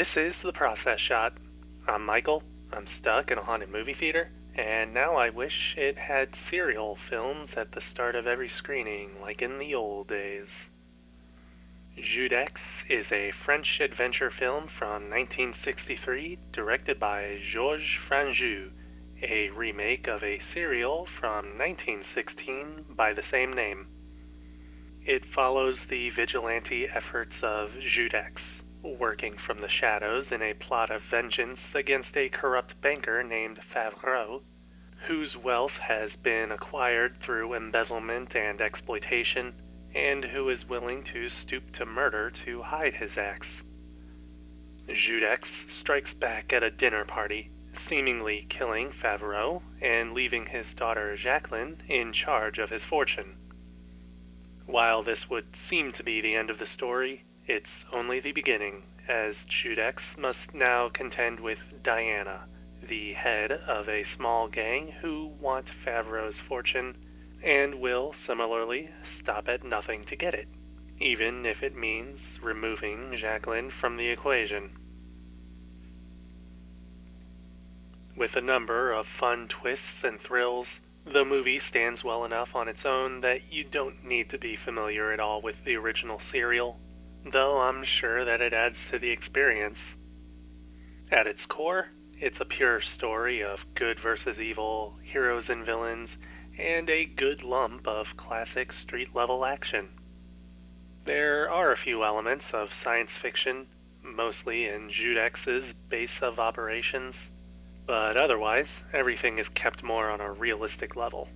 This is The Process Shot. I'm Michael. I'm stuck in a haunted movie theater, and now I wish it had serial films at the start of every screening, like in the old days. Judex is a French adventure film from 1963 directed by Georges Franju, a remake of a serial from 1916 by the same name. It follows the vigilante efforts of Judex, working from the shadows in a plot of vengeance against a corrupt banker named Favreau, whose wealth has been acquired through embezzlement and exploitation, and who is willing to stoop to murder to hide his acts. Judex strikes back at a dinner party, seemingly killing Favreau and leaving his daughter Jacqueline in charge of his fortune. While this would seem to be the end of the story, it's only the beginning, as Judex must now contend with Diana, the head of a small gang who want Favreau's fortune and will, similarly, stop at nothing to get it, even if it means removing Jacqueline from the equation. With a number of fun twists and thrills, the movie stands well enough on its own that you don't need to be familiar at all with the original serial, though I'm sure that it adds to the experience. At its core, it's a pure story of good versus evil, heroes and villains, and a good lump of classic street-level action. There are a few elements of science fiction, mostly in Judex's base of operations, but otherwise, everything is kept more on a realistic level.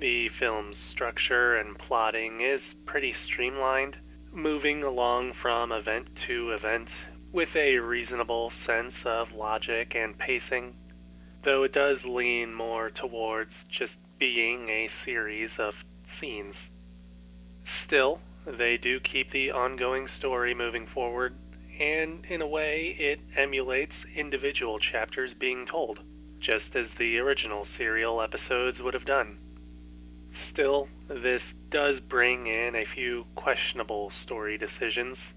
The film's structure and plotting is pretty streamlined, moving along from event to event with a reasonable sense of logic and pacing, though it does lean more towards just being a series of scenes. Still, they do keep the ongoing story moving forward, and in a way it emulates individual chapters being told, just as the original serial episodes would have done. Still, this does bring in a few questionable story decisions,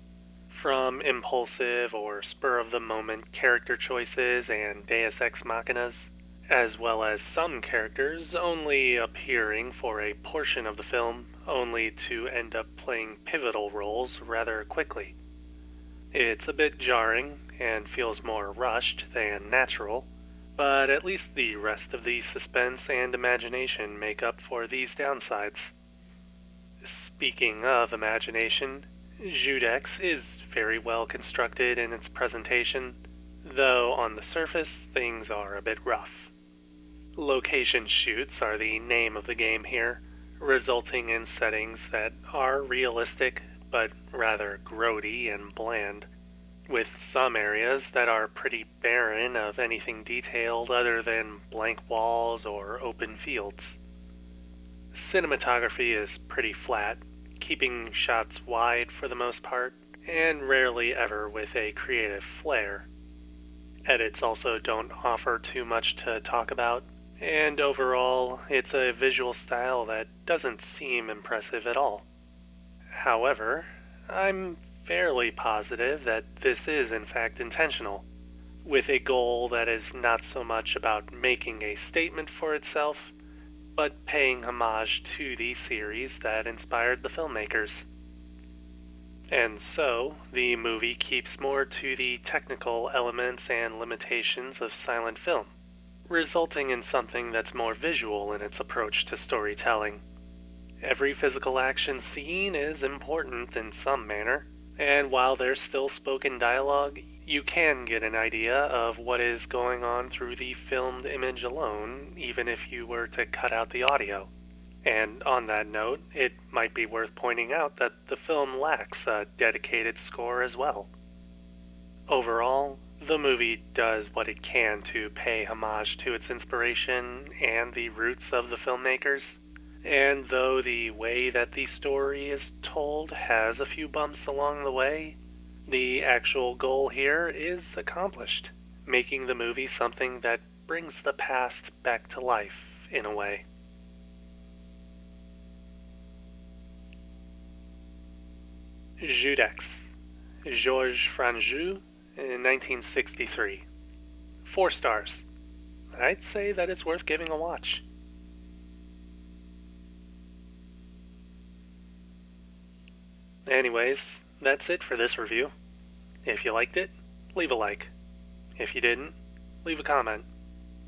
from impulsive or spur-of-the-moment character choices and deus ex machinas, as well as some characters only appearing for a portion of the film, only to end up playing pivotal roles rather quickly. It's a bit jarring and feels more rushed than natural, but at least the rest of the suspense and imagination make up for these downsides. Speaking of imagination, Judex is very well constructed in its presentation, though on the surface things are a bit rough. Location shoots are the name of the game here, resulting in settings that are realistic but rather grody and bland, with some areas that are pretty barren of anything detailed other than blank walls or open fields. Cinematography is pretty flat, keeping shots wide for the most part, and rarely ever with a creative flair. Edits also don't offer too much to talk about, and overall, it's a visual style that doesn't seem impressive at all. However, I'm fairly positive that this is in fact intentional, with a goal that is not so much about making a statement for itself, but paying homage to the series that inspired the filmmakers. And so, the movie keeps more to the technical elements and limitations of silent film, resulting in something that's more visual in its approach to storytelling. Every physical action scene is important in some manner, and while there's still spoken dialogue, you can get an idea of what is going on through the filmed image alone, even if you were to cut out the audio. And on that note, it might be worth pointing out that the film lacks a dedicated score as well. Overall, the movie does what it can to pay homage to its inspiration and the roots of the filmmakers, and though the way that the story is told has a few bumps along the way, the actual goal here is accomplished, making the movie something that brings the past back to life in a way. Judex, Georges Franju, in 1963. 4 stars. I'd say that it's worth giving a watch. Anyways, that's it for this review. If you liked it, leave a like. If you didn't, leave a comment.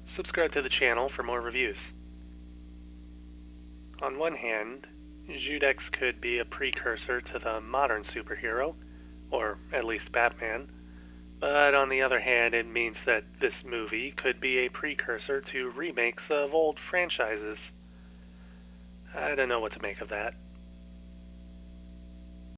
Subscribe to the channel for more reviews. On one hand, Judex could be a precursor to the modern superhero, or at least Batman, but on the other hand it means that this movie could be a precursor to remakes of old franchises. I don't know what to make of that.